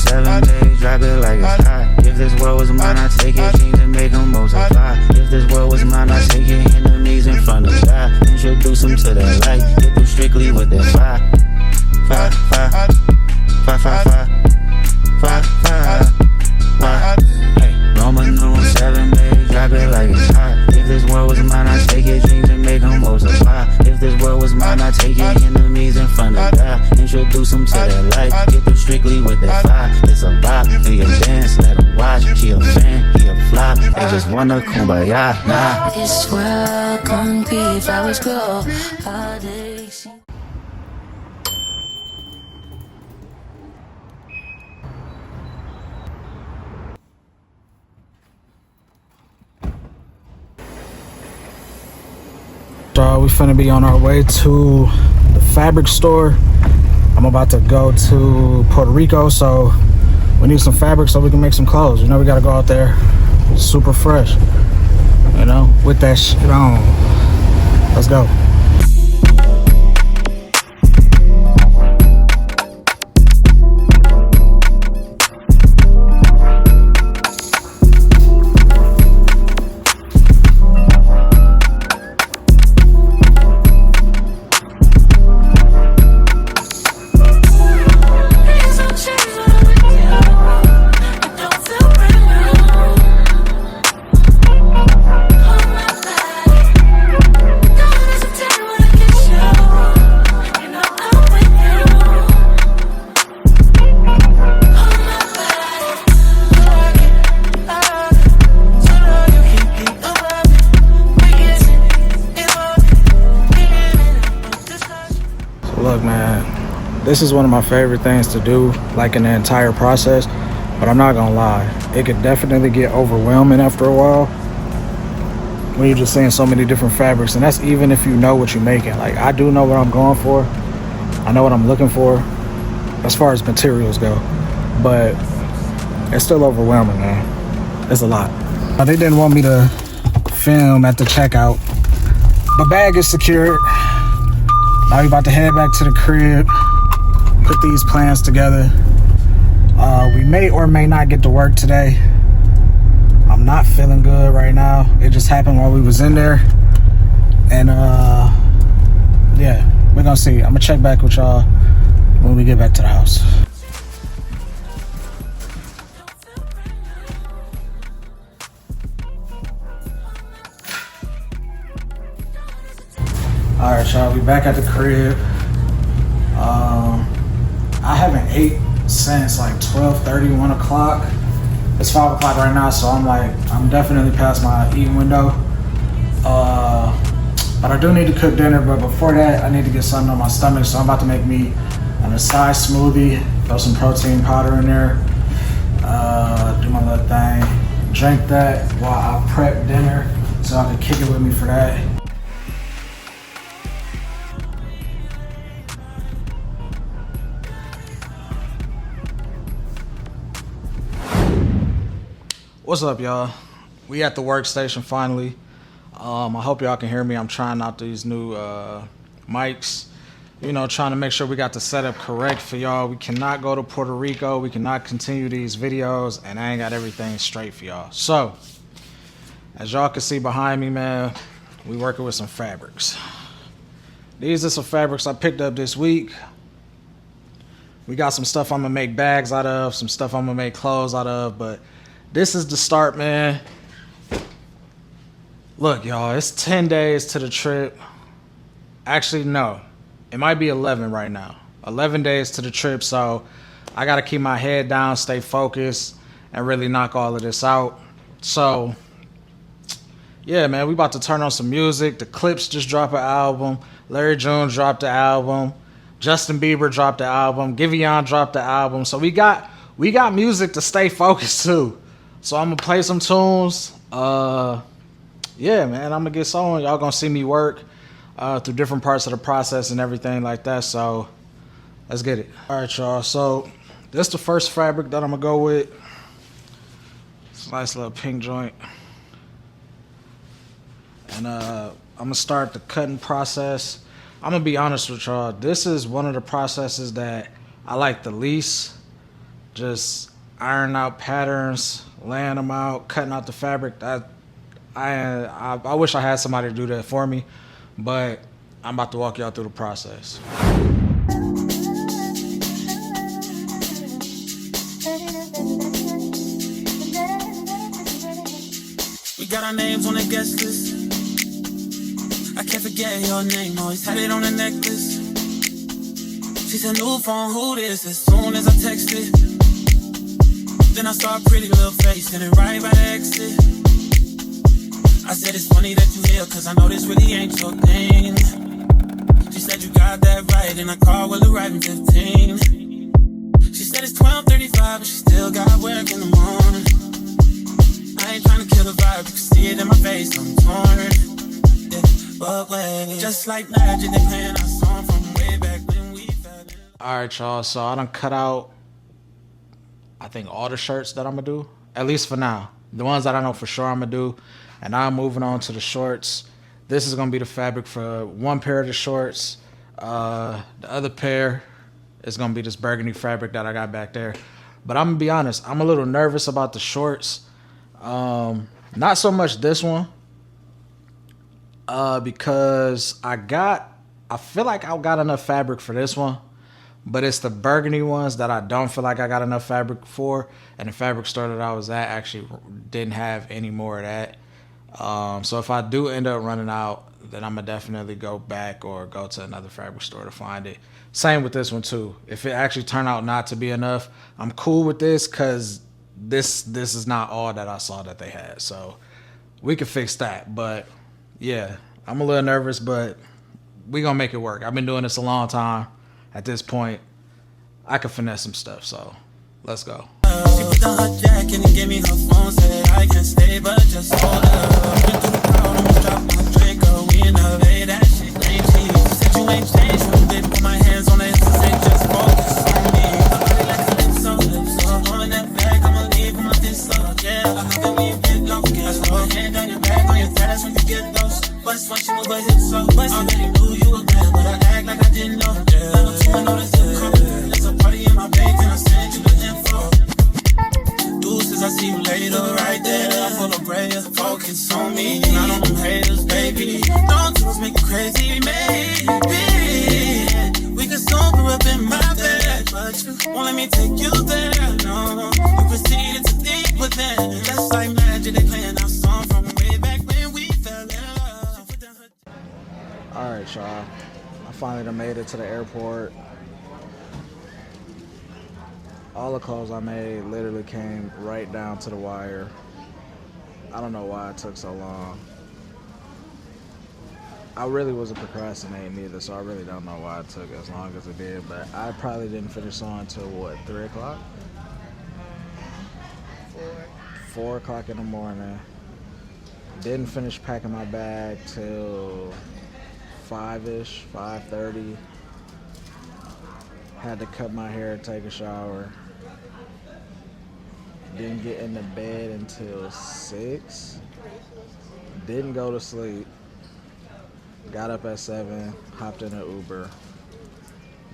7 days, drop it like it's hot. If this world was mine, I'd take your dreams and make them multiply. If this world was mine, I'd take your enemies in front of God. Introduce them to that light, get them strictly with that fire. Fire, fire, fire, fire, fire, fire, fire. Hey, Roman numeral 7 days, drop it like it's hot. If this world was mine, I'd take your dreams and make them multiply. If this world was mine, I'd take your enemies in front of God. Introduce them to that light, get them strictly with that fire. It's a vibe, do your dance, let them watch. She a fan, he a flop, they just wanna kumbaya, nah. This world can't be flowers grow, heartaches. We finna be on our way to the fabric store. I'm about to go to Puerto Rico, so we need some fabric so we can make some clothes. You know, we gotta go out there super fresh, you know, with that shit on. Let's go. Look, man, this is one of my favorite things to do, like in the entire process, but I'm not gonna lie, it could definitely get overwhelming after a while when you're just seeing so many different fabrics, and that's even if you know what you're making. Like, I do know what I'm going for, I know what I'm looking for as far as materials go, but it's still overwhelming, man. It's a lot. Now, they didn't want me to film at the checkout. My bag is secured. Now we about to head back to the crib, put these plans together. We may or may not get to work today. I'm not feeling good right now. It just happened while we was in there. And yeah, we're gonna see. I'm gonna check back with y'all when we get back to the house. All right, y'all, we back at the crib. I haven't ate since like 12:30, 1 o'clock. It's 5 o'clock right now, so I'm definitely past my eating window. But I do need to cook dinner, but before that, I need to get something on my stomach, so I'm about to make me an acai smoothie, throw some protein powder in there, do my little thing, drink that while I prep dinner, so I can kick it with me for that. What's up, y'all? We at the workstation finally. I hope y'all can hear me. I'm trying out these new mics. You know, trying to make sure we got the setup correct for y'all. We cannot go to Puerto Rico. We cannot continue these videos, and I ain't got everything straight for y'all. So, as y'all can see behind me, man, we working with some fabrics. These are some fabrics I picked up this week. We got some stuff I'm gonna make bags out of, some stuff I'm gonna make clothes out of, but this is the start, man. Look, y'all, it's 10 days to the trip. Actually, no. It might be 11 right now. 11 days to the trip, so I got to keep my head down, stay focused, and really knock all of this out. So, yeah, man, we about to turn on some music. The Clips just dropped an album. Larry June dropped the album. Justin Bieber dropped the album. Giveon dropped the album. So we got music to stay focused to. So I'm gonna play some tunes. Yeah, man, I'm gonna get on. Y'all gonna see me work through different parts of the process and everything like that. So let's get it. All right, y'all. So this is the first fabric that I'm gonna go with. It's a nice little pink joint. And I'm gonna start the cutting process. I'm gonna be honest with y'all. This is one of the processes that I like the least. just ironing out patterns, laying them out, cutting out the fabric. I wish I had somebody to do that for me, but I'm about to walk y'all through the process. We got our names on the guest list. I can't forget your name, always had it on the necklace. She said, new phone, who this? As soon as I texted, then I saw a pretty little face and it right by the exit. I said, it's funny that you here, cause I know this really ain't your thing. She said, you got that right, and I called, will arrive in 15. She said, it's 12:35, but she still got work in the morning. I ain't tryna kill the vibe, you can see it in my face, I'm torn. Yeah, but wait, just like magic, they playing our song from way back when we fell in. Alright, y'all, so I done cut out, I think, all the shirts that I'm gonna do, at least for now. The ones that I know for sure I'm gonna do. And now I'm moving on to the shorts. This is gonna be the fabric for one pair of the shorts. The other pair is gonna be this burgundy fabric that I got back there. But I'm gonna be honest, I'm a little nervous about the shorts. Not so much this one, because I feel like I got enough fabric for this one, but it's the burgundy ones that I don't feel like I got enough fabric for. And the fabric store that I was at actually didn't have any more of that. So if I do end up running out, then I'm gonna definitely go back or go to another fabric store to find it. Same with this one too. If it actually turned out not to be enough, I'm cool with this, because this is not all that I saw that they had. So we can fix that. But yeah, I'm a little nervous, but we gonna make it work. I've been doing this a long time. At this point, I can finesse some stuff. So let's go. She put on her jacket and gave me her phone, said I can't stay, but just hold up. Went through the crowd, almost dropped my drink, girl, we in the bay, that shit ain't cheap. She said you ain't changed, one bit, put my hands on it, say just focus on me. I really like to live so, blowing that bag, I'ma leave with my diss up, yeah. I can leave it low, I saw her hand on your back, on your thighs when you get those. Bust when she move her hips so, I already knew you were bad, but I act like I didn't know, yeah. Level 2, I know the zip code, there's a party in my bank, and I sent you the info. Deuces, I see you later, right there, full of prayers, focus on me, not on them haters, baby. Don't just make me crazy, maybe we can soon grow up in my bed, but you won't let me take you there, no. You proceeded to deep within, just like magic, they playing our song from way back when we fell in love. Alright, y'all, I finally done made it to the airport. All the clothes I made literally came right down to the wire. I don't know why it took so long. I really wasn't procrastinating either, so I really don't know why it took as long as it did. But I probably didn't finish on until what, 3 o'clock? 4 o'clock in the morning. Didn't finish packing my bag till 5-ish, 5:30. Had to cut my hair, take a shower. Didn't get into bed until 6. Didn't go to sleep. Got up at 7, hopped in an Uber.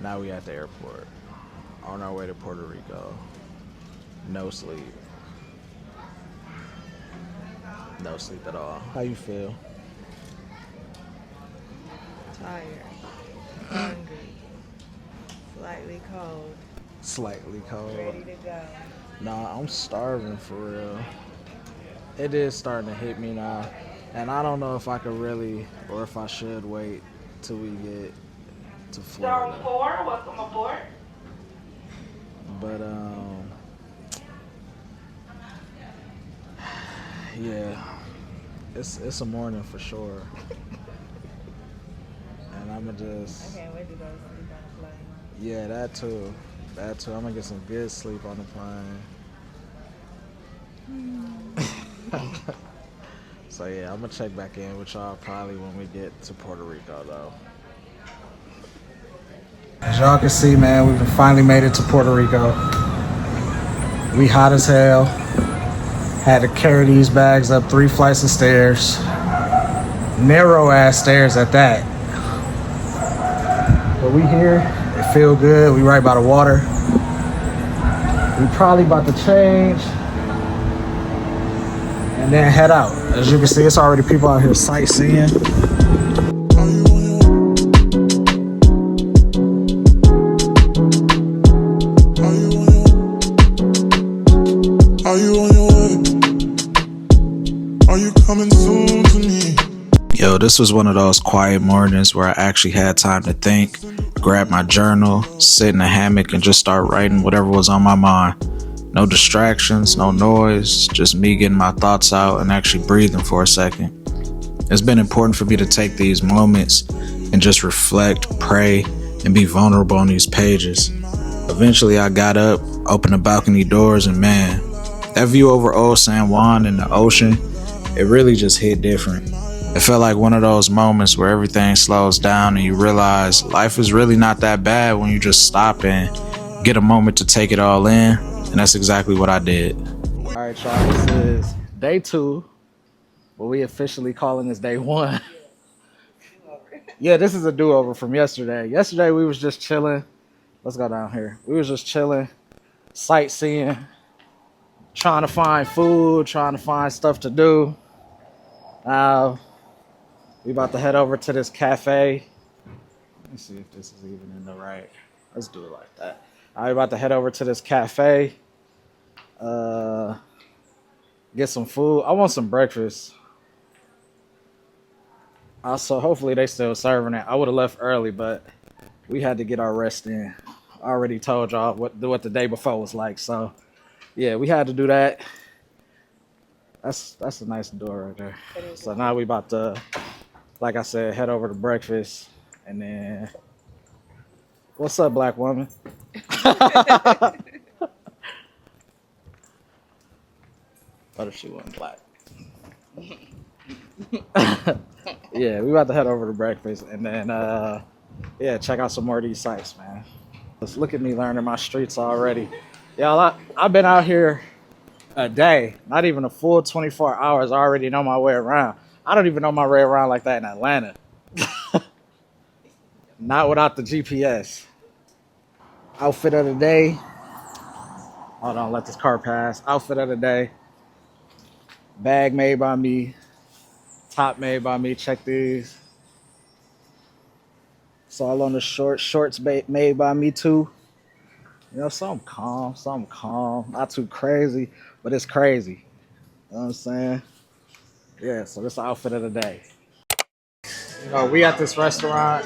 Now we at the airport. On our way to Puerto Rico. No sleep. No sleep at all. How you feel? Tired. Hungry. Slightly cold. Slightly cold. Ready to go. Nah, I'm starving for real. It is starting to hit me now. And I don't know if I could really, or if I should wait till we get to Florida. Star 4, welcome aboard. But, yeah, it's a morning for sure. And I'ma just... I can't wait to go to sleep on the plane. Yeah, that too. That too. I'm gonna get some good sleep on the plane. So yeah, I'm gonna check back in with y'all probably when we get to Puerto Rico though. As y'all can see, man, we've finally made it to Puerto Rico. We hot as hell. Had to carry these bags up 3 flights of stairs. Narrow ass stairs at that. But we here. It feel good. We right by the water. We probably about to change and then head out. As you can see, it's already people out here sightseeing. Are you on your way? Are you coming soon to me? Yo, this was one of those quiet mornings where I actually had time to think, grab my journal, sit in a hammock, and just start writing whatever was on my mind. No distractions, no noise, just me getting my thoughts out and actually breathing for a second. It's been important for me to take these moments and just reflect, pray, and be vulnerable on these pages. Eventually, I got up, opened the balcony doors, and man, that view over Old San Juan and the ocean, it really just hit different. It felt like one of those moments where everything slows down and you realize life is really not that bad when you just stop and get a moment to take it all in. And that's exactly what I did. All right, y'all, this is day 2, but we officially calling this day 1. Yeah, this is a do-over from yesterday. Yesterday we was just chilling. Let's go down here. We was just chilling, sightseeing, trying to find food, trying to find stuff to do. We about to head over to this cafe. Let me see if this is even in the right. Let's do it like that. All right, about to head over to this cafe. Get some food. I want some breakfast. Also, hopefully they still serving it. I would have left early, but we had to get our rest in. I already told y'all what the day before was like. So, yeah, we had to do that. That's a nice door right there. So now we about to, like I said, head over to breakfast. And then, what's up, black woman? What if she wasn't black? Yeah, we about to head over to breakfast and then, yeah, check out some more of these sites, man. Let's look at me learning my streets already. Y'all, I've been out here a day, not even a full 24 hours. I already know my way around. I don't even know my way around like that in Atlanta. Not without the GPS. Outfit of the day. Hold on, let this car pass. Outfit of the day. Bag made by me. Top made by me. Check these. It's all on the shorts made by me too. You know, something calm. Not too crazy, but it's crazy. You know what I'm saying? Yeah, so this is the outfit of the day. You know, we at this restaurant.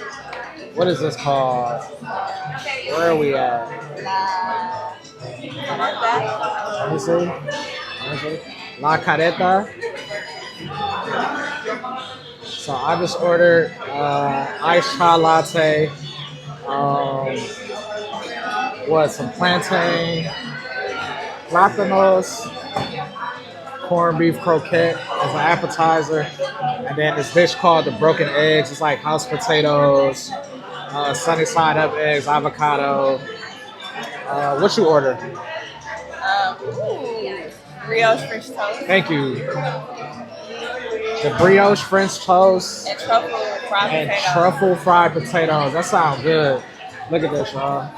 What is this called? Where are we at? Let me see. La Careta. So I just ordered iced chai latte. Some plantain, plátanos, corned beef croquette as an appetizer, and then this dish called the broken eggs. It's like house potatoes, sunny side up eggs, avocado. What you order? Brioche French toast. Thank you. The brioche French toast And truffle fried potatoes. That sounds good. Look at this, y'all.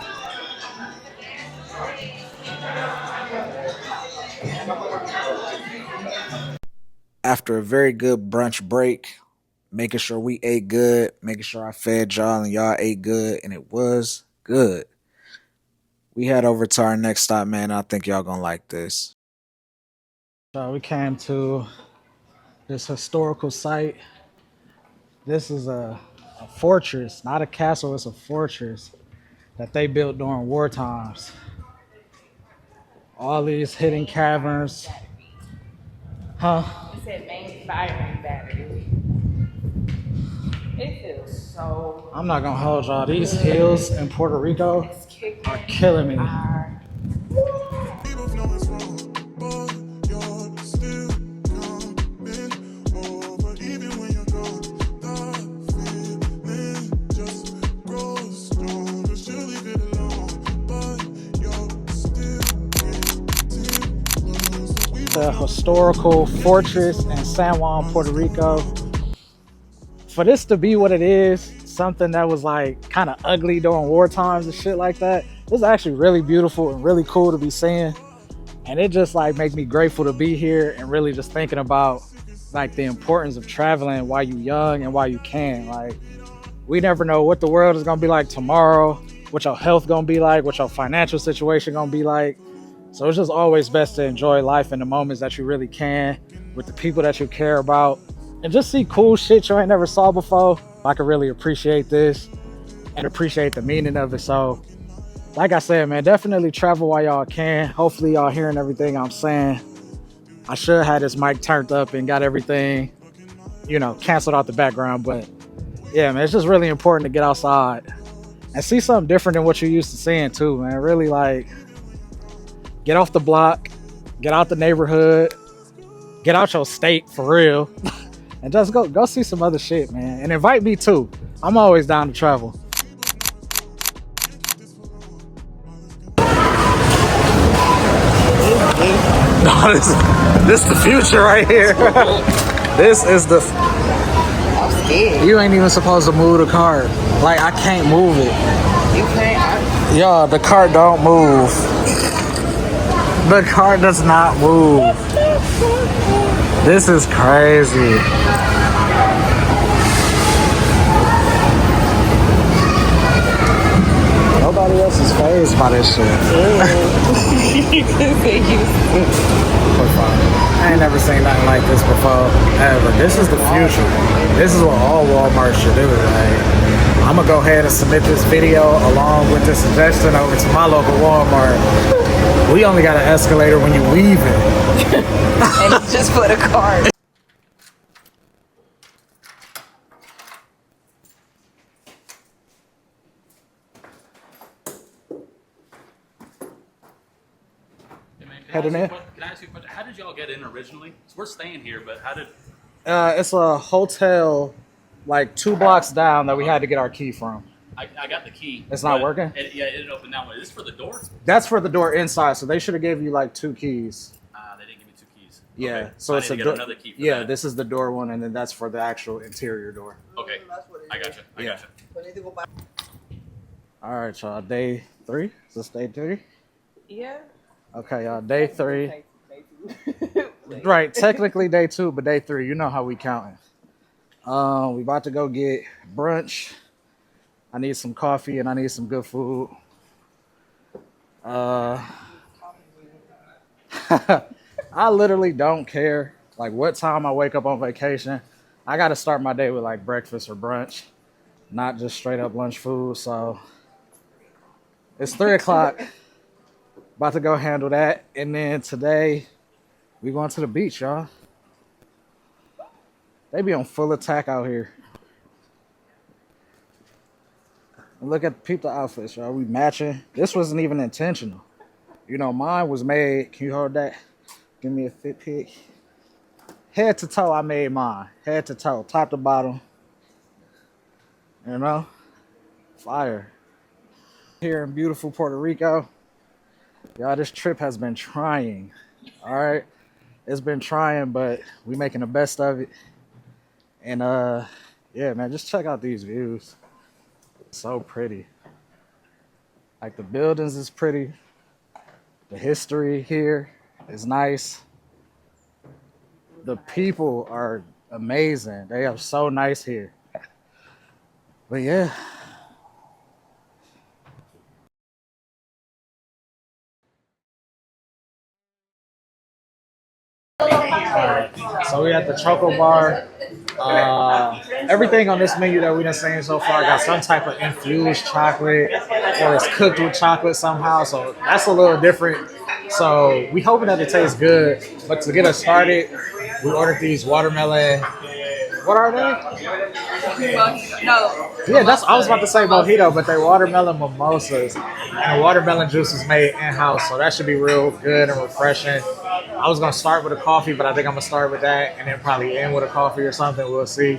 After a very good brunch break, making sure we ate good, making sure I fed y'all and y'all ate good, and it was good. We head over to our next stop, man. I think y'all gonna like this. So we came to this historical site. This is a fortress, not a castle, it's a fortress that they built during war times. All these hidden caverns. Huh? It said main firing battery. It feels so. I'm not gonna hold y'all. These hills in Puerto Rico are killing me. People know it's wrong, but you're still coming over. Even when you're gone, the feeling just grows stronger. She'll leave it alone, but you're still getting close. The historical fortress in San Juan, Puerto Rico. For this to be what it is, something that was like kind of ugly during war times and shit like that, It's actually really beautiful and really cool to be seeing. And it just like make me grateful to be here and really just thinking about like the importance of traveling while you young and while you can. Like we never know what the world is gonna be like tomorrow, what your health gonna be like, what your financial situation gonna be like. So it's just always best to enjoy life in the moments that you really can with the people that you care about and just see cool shit you ain't never saw before. I can really appreciate this and appreciate the meaning of it. So like I said, man, definitely travel while y'all can. Hopefully y'all hearing everything I'm saying. I should have this mic turned up and got everything, you know, canceled out the background. But yeah, man, it's just really important to get outside and see something different than what you're used to seeing too, man. Really like get off the block, get out the neighborhood, get out your state for real, and just go see some other shit, man. And invite me too. I'm always down to travel. No, this the future right here. This is the. I'm scared. You ain't even supposed to move the cart. Like I can't move it. You can't. Yo, the cart don't move. The cart does not move. This is crazy. Nobody else is fazed by this shit. I ain't never seen nothing like this before, ever. This is the future. This is what all Walmart should do. Like, I'm gonna go ahead and submit this video along with this suggestion over to my local Walmart. We only got an escalator when you leave it. And it's just for the card. Heading in. Can I ask you a question? How did y'all get in originally? So we're staying here, but how did? It's a hotel like 2 blocks down that we had to get our key from. I got the key. It's not but working? It didn't open that way. Is this for the door? That's for the door inside, so they should have gave you like 2 keys. They didn't give me 2 keys. Yeah, Okay. so I it's need a to door. get another key for Yeah, that. this is the door one, and then that's for the actual interior door. Okay, I gotcha. I Yeah. gotcha. All right, y'all. Day 3. Is this day 3? Yeah. Okay, y'all. Day 3. Right, technically day 2, but day 3. You know how we counting. We about to go get brunch. I need some coffee and I need some good food. I literally don't care like what time I wake up on vacation. I got to start my day with like breakfast or brunch, not just straight up lunch food. So it's 3 o'clock. About to go handle that. And then today we going to the beach, y'all. They be on full attack out here. And look at the outfits, y'all. We matching. This wasn't even intentional. You know, mine was made. Can you hold that? Give me a fit pic. Head to toe, I made mine. Head to toe, top to bottom. You know? Fire. Here in beautiful Puerto Rico. Y'all, this trip has been trying. All right? It's been trying, but we making the best of it. And, yeah, man, just check out these views. So pretty. Like the buildings is pretty. The history here is nice. The people are amazing. They are so nice here. But yeah. Alright, so we at the Choco Bar. Everything on this menu that we done seen so far got some type of infused chocolate or it's cooked with chocolate somehow, so that's a little different. So we hoping that it tastes good, but to get us started, we ordered these watermelon. What are they? No. Yeah, I was about to say mojito, but they're watermelon mimosas, and the watermelon juice is made in-house, so that should be real good and refreshing. I was gonna start with a coffee, but I think I'm gonna start with that and then probably end with a coffee or something. We'll see.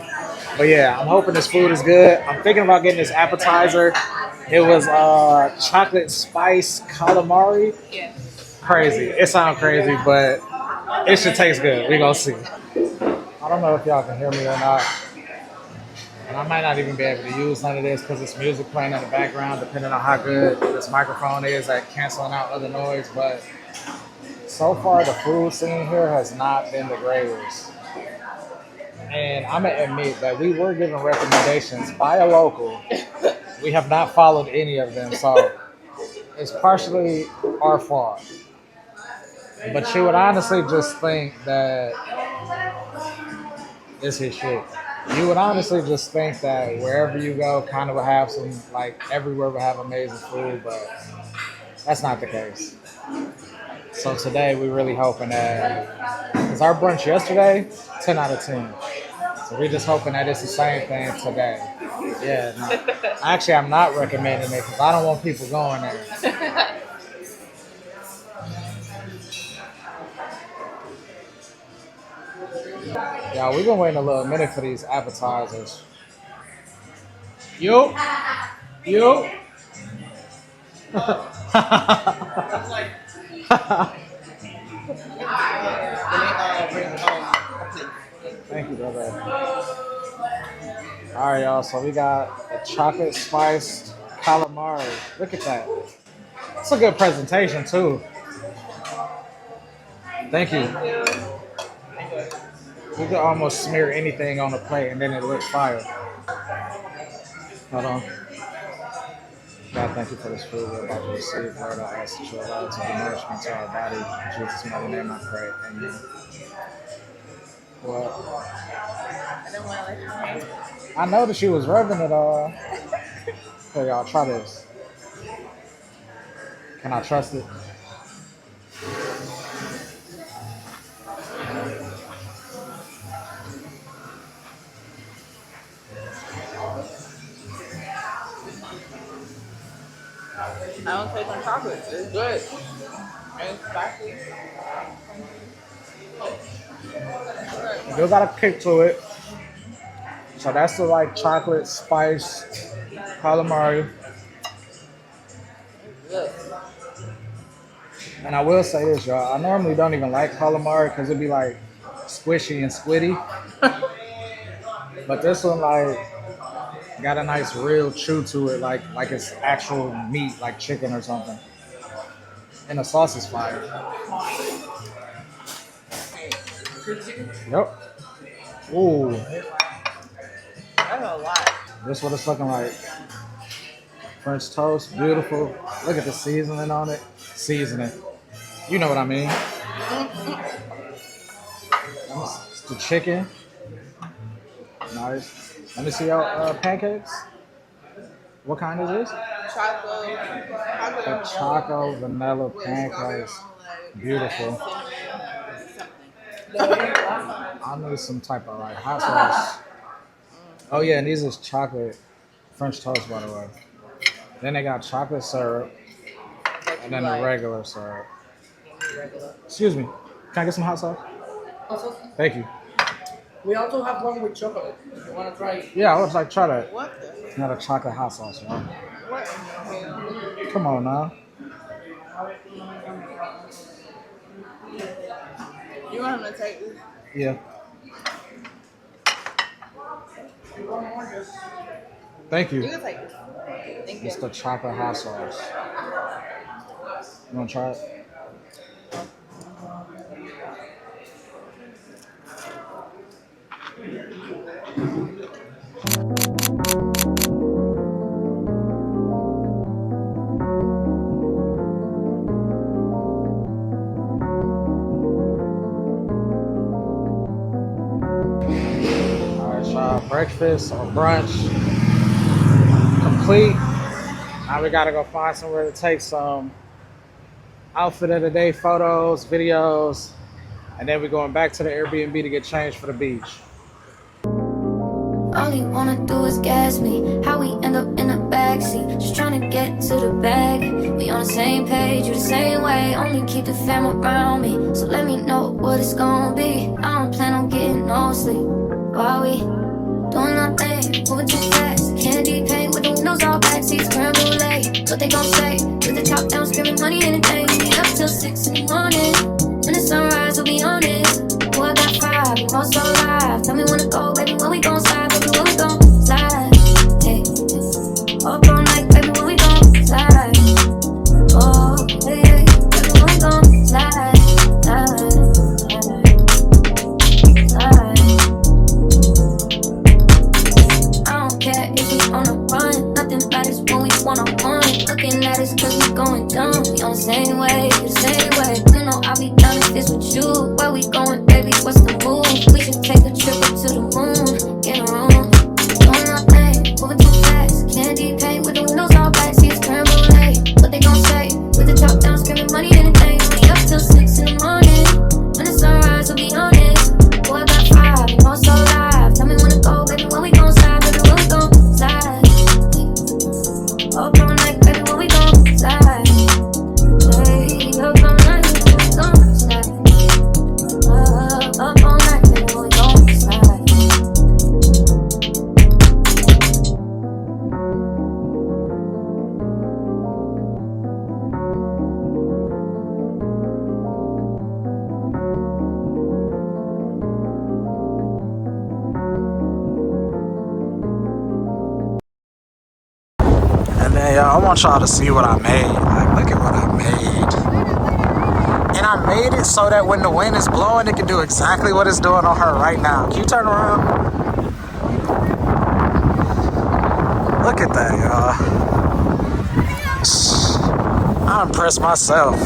But yeah, I'm hoping this food is good. I'm thinking about getting this appetizer. It was chocolate spice calamari. Yeah. Crazy. It sounds crazy, but it should taste good. We gonna see. I don't know if y'all can hear me or not. And I might not even be able to use none of this because it's music playing in the background, depending on how good this microphone is at canceling out other noise. But so far, the food scene here has not been the greatest. And I'm going to admit that we were given recommendations by a local. We have not followed any of them, so it's partially our fault. But you would honestly just think that it's his shit. You would honestly just think that wherever you go, kind of will have some, like everywhere will have amazing food, but that's not the case. So today we're really hoping that, because our brunch yesterday, 10 out of 10. So we're just hoping that it's the same thing today. Yeah, no. Actually, I'm not recommending it because I don't want people going there. Y'all, we've been waiting a little minute for these appetizers. Yo. Thank you, brother. All right, y'all. So we got a chocolate spiced calamari. Look at that. It's a good presentation too. Thank you. You could almost smear anything on the plate and then it looked fire. Hold on. God, thank you for this food we're about to receive. Lord, I ask that you allow it to be nourishment to our body. In Jesus' mighty name I pray. Amen. Well, I know that she was rubbing it all. Here, y'all, try this. Can I trust it? I don't taste on chocolate. It's good. And it's spicy. Still got a kick to it. So that's the like chocolate spiced calamari. Good. And I will say this, y'all. I normally don't even like calamari because it'd be like squishy and squiddy. But this one like got a nice real chew to it, like it's actual meat, like chicken or something. And the sauce is fire. Yep. Ooh. That's a lot. This is what it's looking like. French toast, beautiful. Look at the seasoning on it. Seasoning. You know what I mean. It's the chicken. Nice. Let me see your pancakes. What kind is this? The choco vanilla pancakes. Beautiful. I need some type of like hot sauce. Oh yeah, and these is chocolate French toast, by the way. Then they got chocolate syrup, and then the regular syrup. Excuse me, can I get some hot sauce? Thank you. We also have one with chocolate. If you want to try it. Yeah, I would like try that. What the? Not a chocolate hot sauce, y'all. What in the hell? Come on now. You want him to take this? Yeah. Thank You you. can take this. Thank you. It's the chocolate hot sauce. You want to try it? Breakfast or brunch complete. Now we gotta go find somewhere to take some outfit of the day photos, videos, and then we're going back to the Airbnb to get changed for the beach. All you wanna do is gas me. How we end up in the backseat, just trying to get to the bag. We on the same page, you the same way. Only keep the fam around me, so let me know what it's gonna be. I don't plan on getting no sleep while we doing nothing, moving too fast. Candy paint with the windows all backseats, creme brulee. What they gon' say? With the top down, screaming money and thing. Be up till 6 in the morning. When the sunrise, we'll be on it. Oh, I got 5, you know so live. Tell me when to go, baby, when we gon' slide, baby, when we gon' slide. way, you the same way. You know I'll be down if it's with you. Where we going, baby? What's the move? We should take a trip up to the moon. Get a room, doing our thing, moving too fast. Candy paint with the windows all black. See it's creme brulee. What they gon' say? With the top down, screaming money, anything. We up till 6 in the morning. When the sunrise, we'll be on it. Boy, I got 5, you know it's so live. Tell me when to go, baby, when we gon' slide, baby, when we gon' slide. Up all night, baby, when we gon' slide. Hey, up all night, when we gon' slide. Up all night, baby, when we gon' slide. And then, y'all, I want y'all to see what I made. Like, look at what I made. And I made it so that when the wind is blowing, it can do exactly what it's doing on her right now. Can you turn around? Look at that, y'all. I impressed myself.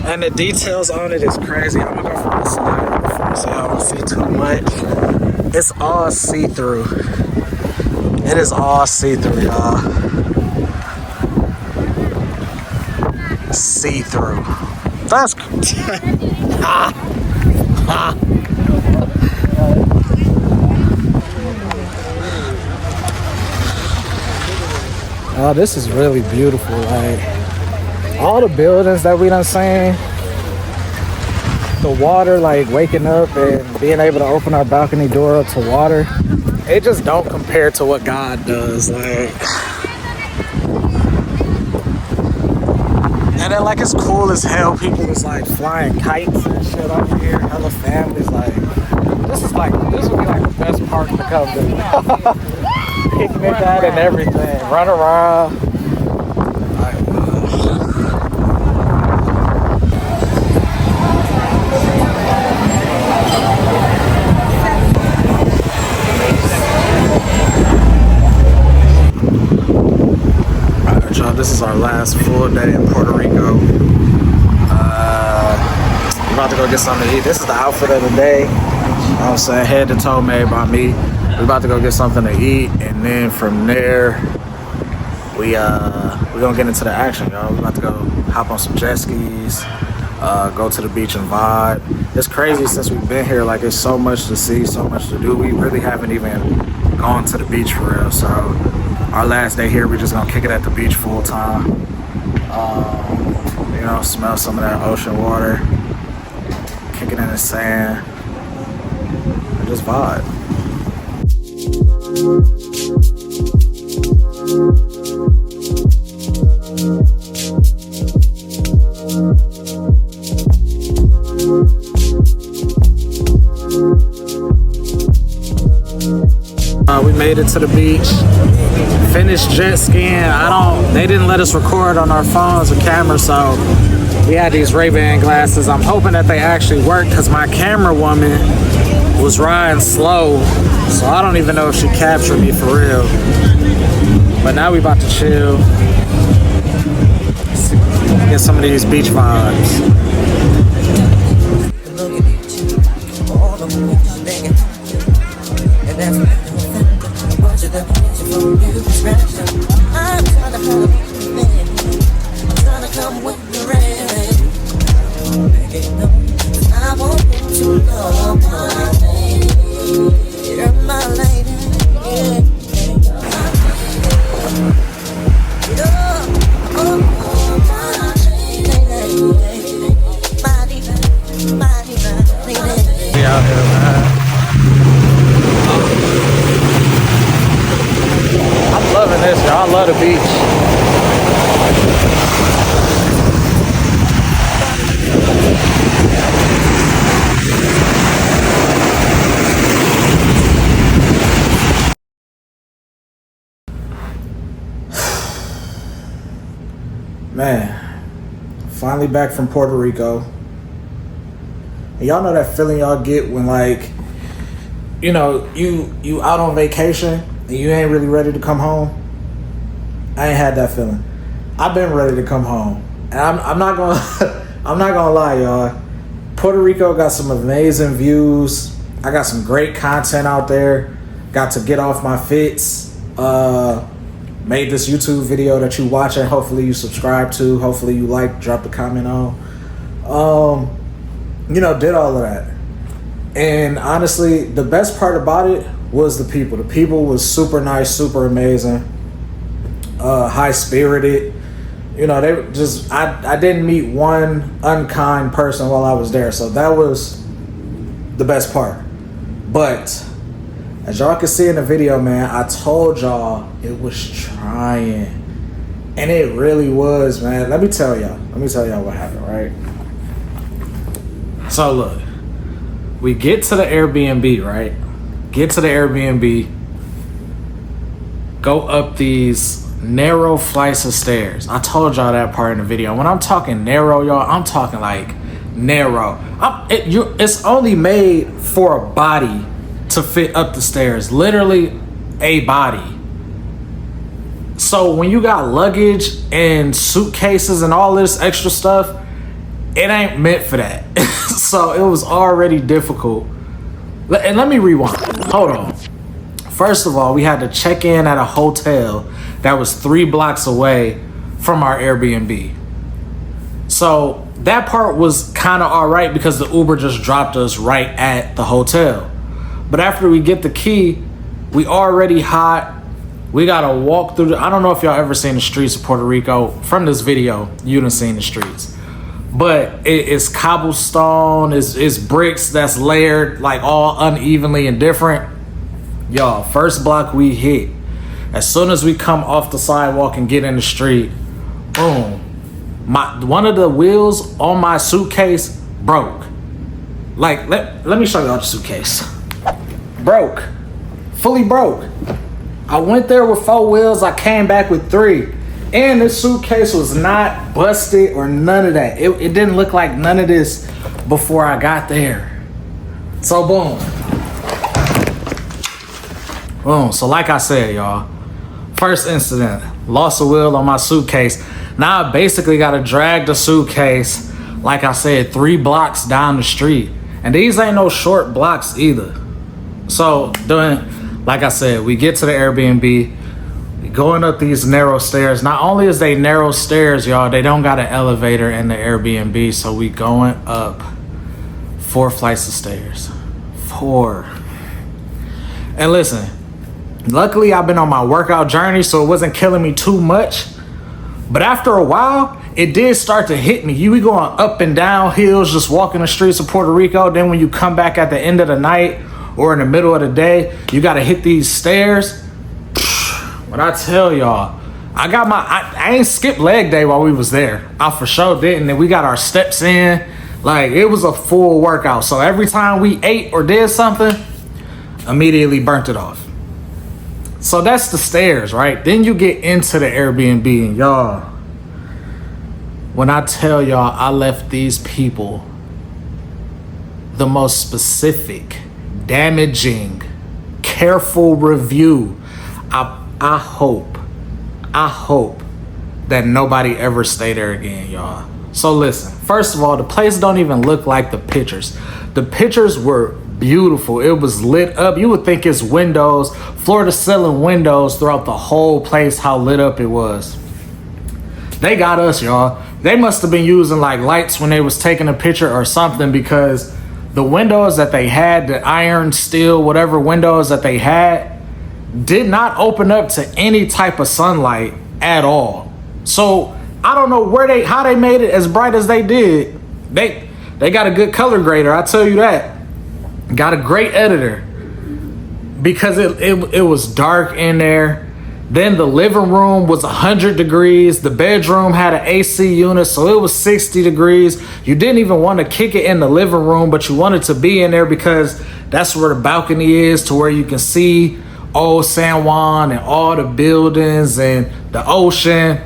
And the details on it is crazy. I'm gonna go from the side so y'all don't see too much. It's all see-through. It is all see-through, y'all. See-through. That's oh, this is really beautiful. Like all the buildings that we done seen, the water, like waking up and being able to open our balcony door up to water. It just don't compare to what God does, like. And then, like, it's cool as hell. People is like flying kites and shit over here. Hella families, like, this would be like the best park to come to. Picnic at and everything, run around. Like, this is our last full day in Puerto Rico. We're about to go get something to eat. This is the outfit of the day. You know what I'm saying? Head to toe made by me. We're about to go get something to eat, and then from there, we're gonna get into the action, y'all. We're about to go hop on some jet skis, go to the beach and vibe. It's crazy since we've been here. Like, it's so much to see, so much to do. We really haven't even gone to the beach for real. So our last day here, we're just gonna kick it at the beach full time. You know, smell some of that ocean water, kick it in the sand, and just vibe. We made it to the beach, finished jet skiing. They didn't let us record on our phones or cameras, so we had these Ray-Ban glasses. I'm hoping that they actually work because my camera woman was riding slow, so I don't even know if she captured me for real. But now we about to chill, get some of these beach vibes. I love the beach. Man, finally back from Puerto Rico. And y'all know that feeling y'all get when, like, you know, you out on vacation and you ain't really ready to come home. I ain't had that feeling. I've been ready to come home. And I'm not gonna I'm not gonna lie, y'all. Puerto Rico got some amazing views. I got some great content out there. Got to get off my fits. Made this YouTube video that you watching. Hopefully you subscribe to. Hopefully you like, drop a comment on. Did all of that. And honestly, the best part about it was the people. The people was super nice, super amazing, high spirited. They were just, I didn't meet one unkind person while I was there. So that was the best part. But as y'all can see in the video, man, I told y'all it was trying. And it really was, man. Let me tell y'all what happened, right? So look, we get to the Airbnb, right? Get to the Airbnb, go up these narrow flights of stairs. I told y'all that part in the video. When I'm talking narrow, y'all, I'm talking like narrow. It's only made for a body to fit up the stairs. Literally a body. So when you got luggage and suitcases and all this extra stuff, it ain't meant for that. So it was already difficult. And let me rewind. Hold on. First of all, we had to check in at a hotel that was 3 blocks away from our Airbnb. So that part was kind of all right because the Uber just dropped us right at the hotel. But after we get the key, we already hot. We gotta walk through I don't know if y'all ever seen the streets of Puerto Rico. From this video, you done seen the streets. But it's cobblestone, it's bricks that's layered like all unevenly and different. Y'all, first block we hit. As soon as we come off the sidewalk and get in the street, boom. One of the wheels on my suitcase broke. Like, let me show y'all the suitcase. Broke. Fully broke. I went there with 4 wheels, I came back with 3. And this suitcase was not busted or none of that. It didn't look like none of this before I got there. So boom. Boom. So like I said, y'all, first incident, lost a wheel on my suitcase. Now I basically got to drag the suitcase, like I said, 3 blocks down the street. And these ain't no short blocks either. So like I said, we get to the Airbnb. Going up these narrow stairs. Not only is they narrow stairs, y'all, they don't got an elevator in the Airbnb. So we going up 4 flights of stairs. 4. And listen, luckily I've been on my workout journey, so it wasn't killing me too much. But after a while, it did start to hit me. You be going up and down hills, just walking the streets of Puerto Rico. Then when you come back at the end of the night or in the middle of the day, you got to hit these stairs. When I tell y'all, I ain't skipped leg day while we was there. I for sure didn't. And we got our steps in. Like, it was a full workout. So every time we ate or did something, immediately burnt it off. So that's the stairs, right? Then you get into the Airbnb, and y'all, when I tell y'all I left these people the most specific, damaging, careful review, I hope that nobody ever stay there again, y'all. So listen, first of all, the place don't even look like the pictures. The pictures were beautiful. It was lit up. You would think it's windows, floor to ceiling windows throughout the whole place, how lit up it was. They got us, y'all. They must have been using like lights when they was taking a picture or something, because the windows that they had, the iron, steel, whatever windows that they had, did not open up to any type of sunlight at all. So I don't know how they made it as bright as they did. They got a good color grader, I tell you that. Got a great editor, because it was dark in there. Then the living room was 100 degrees. The bedroom had an AC unit, so it was 60 degrees. You didn't even want to kick it in the living room, but you wanted to be in there because that's where the balcony is, to where you can see old San Juan and all the buildings and the ocean.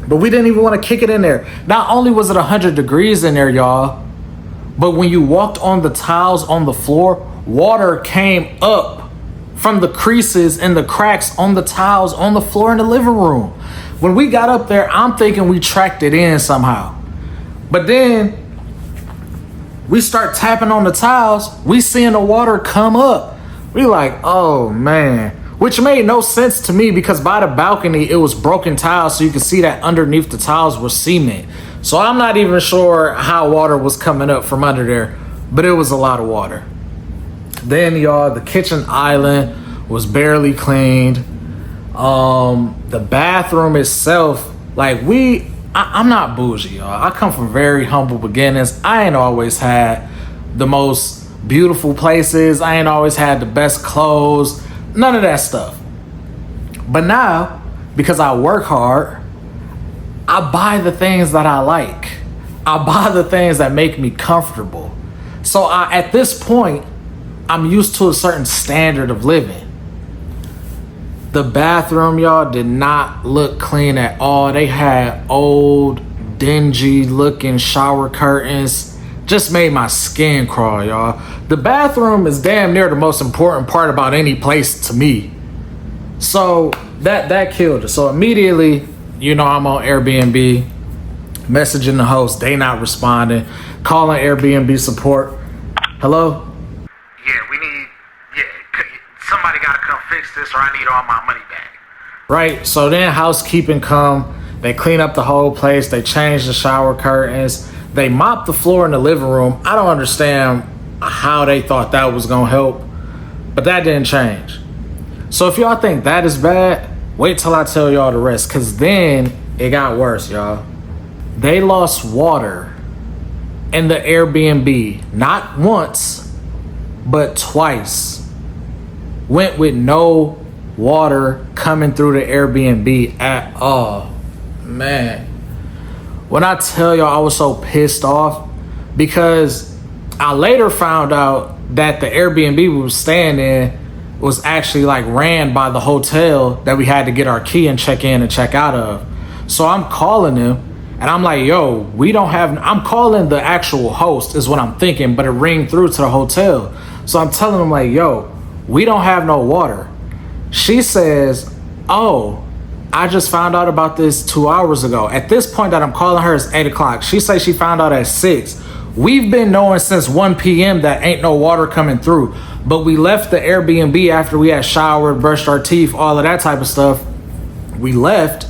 But we didn't even want to kick it in there. Not only was it 100 degrees in there, y'all, but when you walked on the tiles on the floor, water came up from the creases and the cracks on the tiles on the floor in the living room. When we got up there, I'm thinking we tracked it in somehow. But then we start tapping on the tiles. We seeing the water come up. We like, oh man. Which made no sense to me because by the balcony, it was broken tiles. So you could see that underneath the tiles was cement. So I'm not even sure how water was coming up from under there. But it was a lot of water. Then y'all, the kitchen island was barely cleaned. The bathroom itself, like I'm not bougie, y'all. I come from very humble beginnings. I ain't always had the most beautiful places. I ain't always had the best clothes. None of that stuff. But now, because I work hard, I buy the things that I like. I buy the things that make me comfortable. So at this point, I'm used to a certain standard of living. The bathroom, y'all, did not look clean at all. They had old, dingy looking shower curtains. Just made my skin crawl, y'all. The bathroom is damn near the most important part about any place to me. So that killed it. So immediately, I'm on Airbnb, messaging the host. They not responding. Calling Airbnb support. Hello? Somebody gotta come fix this or I need all my money back. Right, so then housekeeping come, they clean up the whole place, they change the shower curtains, they mop the floor in the living room. I don't understand how they thought that was gonna help, but that didn't change. So if y'all think that is bad, wait till I tell y'all the rest, cause then it got worse, y'all. They lost water in the Airbnb, not once, but twice. Went with no water coming through the Airbnb at all. Man, when I tell y'all I was so pissed off because I later found out that the Airbnb we was staying in was actually like ran by the hotel that we had to get our key and check in and check out of. So I'm calling them and I'm like, yo, we don't have, I'm calling the actual host is what I'm thinking, but it rang through to the hotel. So I'm telling them like, yo, we don't have no water. She says, oh, I just found out about this 2 hours ago. At this point that I'm calling her is 8 o'clock. She says she found out at 6. We've been knowing since 1 p.m. that ain't no water coming through. But we left the Airbnb after we had showered, brushed our teeth, all of that type of stuff. We left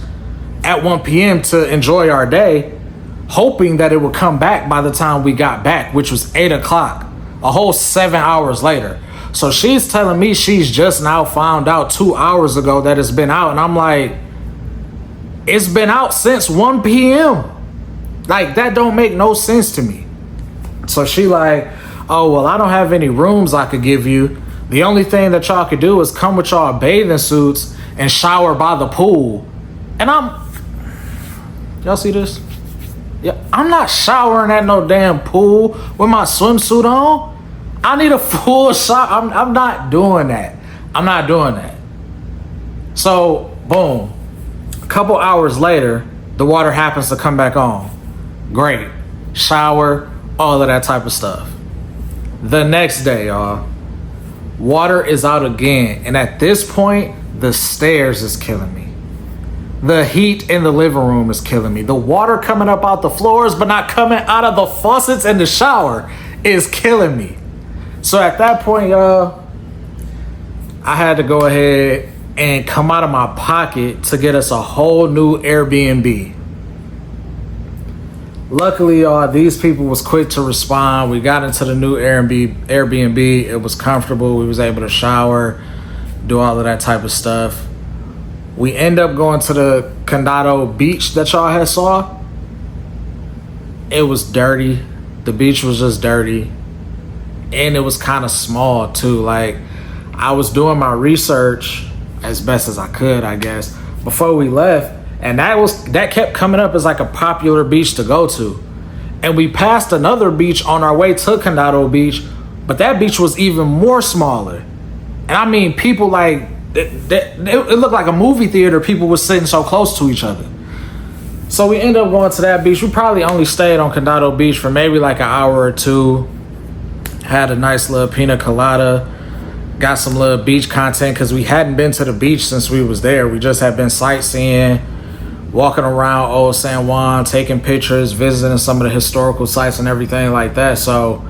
at 1 p.m. to enjoy our day, hoping that it would come back by the time we got back, which was 8 o'clock, a whole 7 hours later. So she's telling me she's just now found out 2 hours ago that it's been out. And I'm like, it's been out since 1 p.m. Like, that don't make no sense to me. So she like, oh, well, I don't have any rooms I could give you. The only thing that y'all could do is come with y'all bathing suits and shower by the pool. And y'all see this? Yeah, I'm not showering at no damn pool with my swimsuit on. I need a full shower. I'm not doing that. I'm not doing that. So, boom. A couple hours later, the water happens to come back on. Great. Shower, all of that type of stuff. The next day, y'all, water is out again. And at this point, the stairs is killing me. The heat in the living room is killing me. The water coming up out the floors, but not coming out of the faucets in the shower is killing me. So at that point, y'all, I had to go ahead and come out of my pocket to get us a whole new Airbnb. Luckily, y'all, these people was quick to respond. We got into the new Airbnb. It was comfortable. We was able to shower, do all of that type of stuff. We end up going to the Condado beach that y'all had saw. It was dirty. The beach was just dirty. And it was kind of small too. Like, I was doing my research as best as I could, I guess, before we left. And that kept coming up as like a popular beach to go to. And we passed another beach on our way to Condado Beach, but that beach was even more smaller. And I mean, people like, it looked like a movie theater. People were sitting so close to each other. So we ended up going to that beach. We probably only stayed on Condado Beach for maybe like an hour or two. Had a nice little pina colada. Got some little beach content because we hadn't been to the beach since we was there. We just had been sightseeing. walking around Old San Juan, taking pictures, visiting some of the historical sites and everything like that. So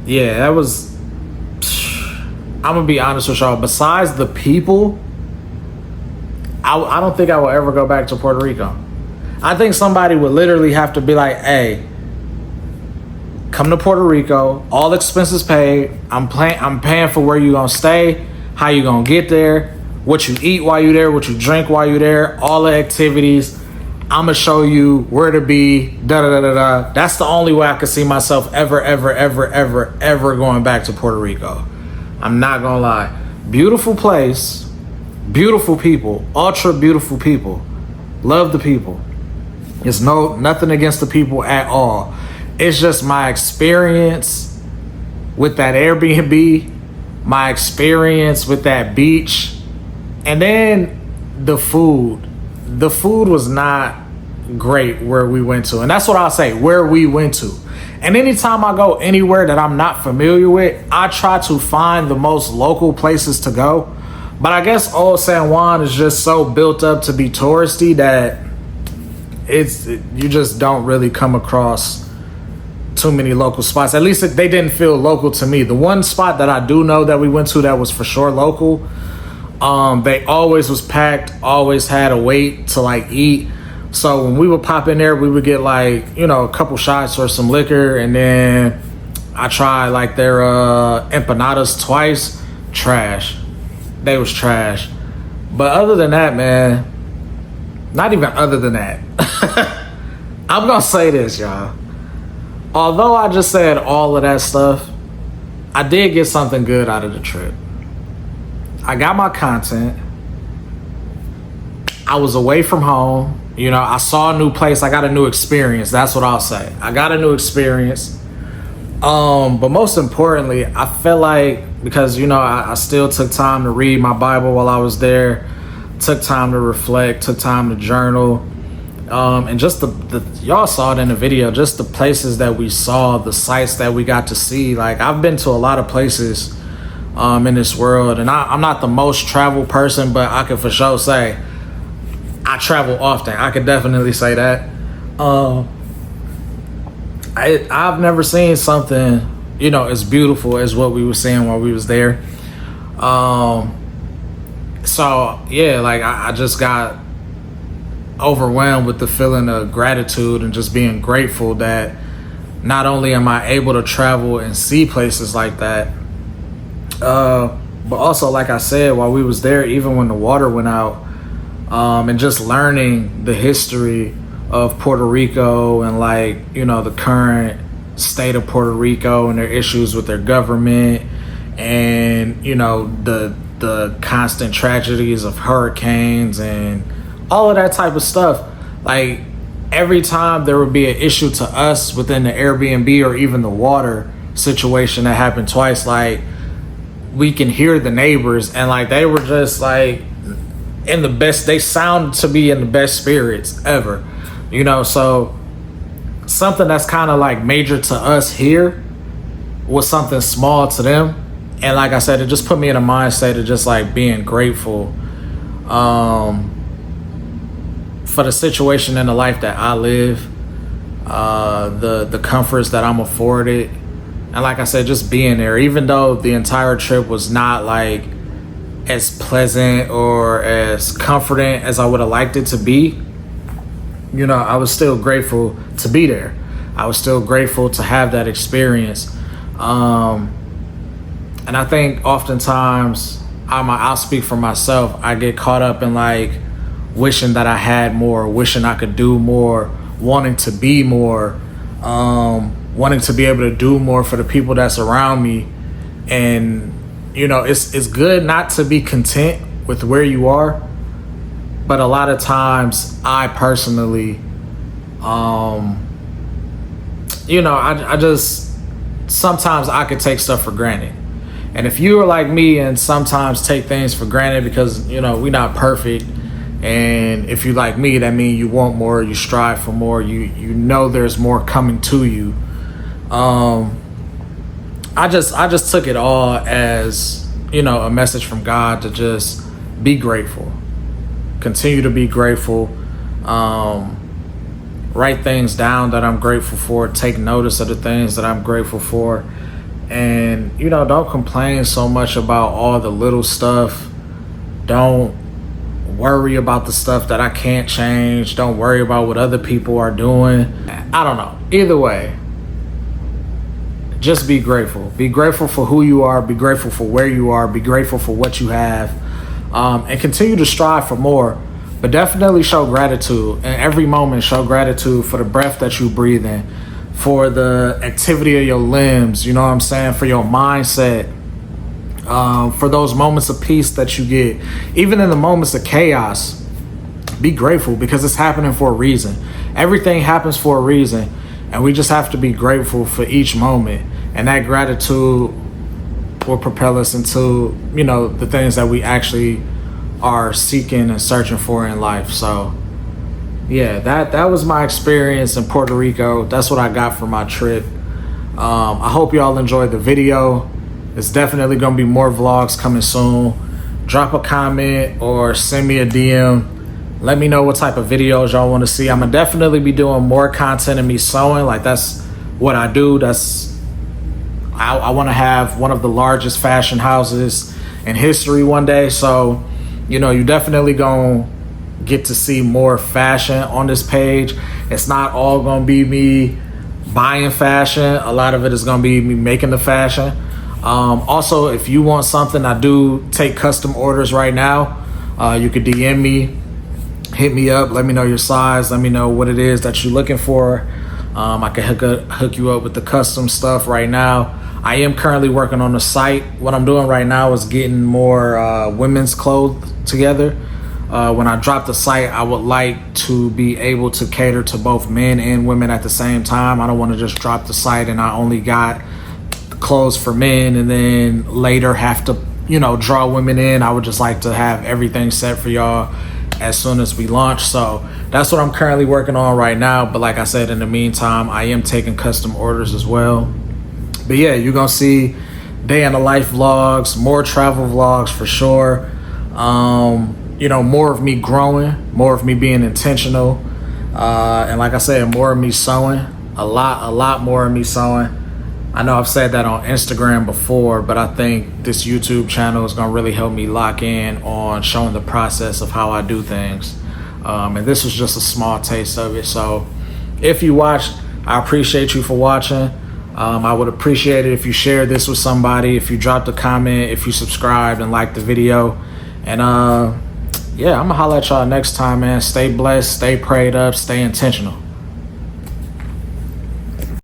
yeah, that was, I'm gonna be honest with y'all, besides the people, I don't think I will ever go back to Puerto Rico. I think somebody would literally have to be like, hey, come to Puerto Rico, all expenses paid. I'm paying for where you gonna stay, how you gonna get there, what you eat while you're there, what you drink while you're there, all the activities. I'm gonna show you where to be, da-da-da-da-da. That's the only way I could see myself ever going back to Puerto Rico. I'm not gonna lie. Beautiful place, beautiful people, ultra beautiful people. Love the people. It's nothing against the people at all. It's just my experience with that Airbnb, my experience with that beach, and then the food. The food was not great where we went to. And that's what I'll say, where we went to. And anytime I go anywhere that I'm not familiar with, I try to find the most local places to go. But I guess Old San Juan is just so built up to be touristy that you just don't really come across too many local spots. At least they didn't feel local to me. The one spot that I do know that we went to that was for sure local, they always was packed, always had a wait to like eat. So when we would pop in there, we would get like, you know, a couple shots or some liquor, and then I tried like their empanadas twice. Trash. They was trash. But other than that, man, not even other than that. I'm gonna say this, y'all. Although I just said all of that stuff, I did get something good out of the trip. I got my content. I was away from home. You know, I saw a new place. I got a new experience. That's what I'll say. I got a new experience. But most importantly, I felt like, because, you know, I still took time to read my Bible while I was there, took time to reflect, took time to journal. And just the y'all saw it in the video, just the places that we saw, the sites that we got to see. Like, I've been to a lot of places in this world, and I'm not the most traveled person, but I can for sure say I travel often. I could definitely say that. I've never seen something, you know, as beautiful as what we were seeing while we was there. So yeah, like I just got overwhelmed with the feeling of gratitude and just being grateful that not only am I able to travel and see places like that, but also, like I said, while we was there, even when the water went out, and just learning the history of Puerto Rico and, like, you know, the current state of Puerto Rico and their issues with their government, and, you know, the constant tragedies of hurricanes and all of that type of stuff. Like, every time there would be an issue to us within the Airbnb or even the water situation that happened twice, like, we can hear the neighbors, and like they were just like in the best, they sound to be in the best spirits ever, you know. So something that's kind of like major to us here was something small to them. And like I said, it just put me in a mindset of just like being grateful for the situation in the life that I live, the comforts that I'm afforded. And like I said, just being there, even though the entire trip was not like as pleasant or as comforting as I would have liked it to be, you know, I was still grateful to be there. I was still grateful to have that experience. And I think oftentimes, I'll speak for myself, I get caught up in like wishing that I had more, wishing I could do more, wanting to be more, wanting to be able to do more for the people that's around me. And, you know, it's good not to be content with where you are, but a lot of times I personally, you know, I just, sometimes I could take stuff for granted. And if you are like me and sometimes take things for granted because, you know, we're not perfect, and if you like me, that means you want more, you strive for more, you know there's more coming to you. I just took it all as, you know, a message from God to just be grateful. Continue to be grateful. Write things down that I'm grateful for, take notice of the things that I'm grateful for, and don't complain so much about all the little stuff. Don't worry about the stuff that I can't change. Don't worry about what other people are doing. I don't know. Either way, just be grateful. Be grateful for who you are. Be grateful for where you are. Be grateful for what you have. And continue to strive for more. But definitely show gratitude. In every moment, show gratitude for the breath that you breathe in, for the activity of your limbs, you know what I'm saying, for your mindset, for those moments of peace that you get. Even in the moments of chaos, be grateful, because it's happening for a reason. Everything happens for a reason, and we just have to be grateful for each moment. And that gratitude will propel us into, the things that we actually are seeking and searching for in life. So yeah, that was my experience in Puerto Rico. That's what I got from my trip. I hope y'all enjoyed the video. There's definitely gonna be more vlogs coming soon. Drop a comment or send me a DM. Let me know what type of videos y'all want to see. I'm gonna definitely be doing more content of me sewing. Like, that's what I do. I want to have one of the largest fashion houses in history one day. So you definitely gonna get to see more fashion on this page. It's not all gonna be me buying fashion. A lot of it is gonna be me making the fashion. Also, if you want something, I do take custom orders right now. You could DM me, hit me up, let me know your size, let me know what it is that you're looking for. I can hook you up with the custom stuff right now. I am currently working on the site. What I'm doing right now is getting more women's clothes together. When I drop the site, I would like to be able to cater to both men and women at the same time. I don't want to just drop the site and I only got clothes for men and then later have to, draw women in. I would just like to have everything set for y'all as soon as we launch. So that's what I'm currently working on right now. But like I said, in the meantime, I am taking custom orders as well. But yeah, you're gonna see day in the life vlogs, more travel vlogs for sure. More of me growing, more of me being intentional, and like I said, more of me sewing. A lot more of me sewing. I know I've said that on Instagram before, but I think this YouTube channel is gonna really help me lock in on showing the process of how I do things. And this was just a small taste of it. So if you watched, I appreciate you for watching. I would appreciate it if you shared this with somebody, if you dropped a comment, if you subscribed and liked the video. And yeah, I'm gonna holler at y'all next time, man. Stay blessed, stay prayed up, stay intentional.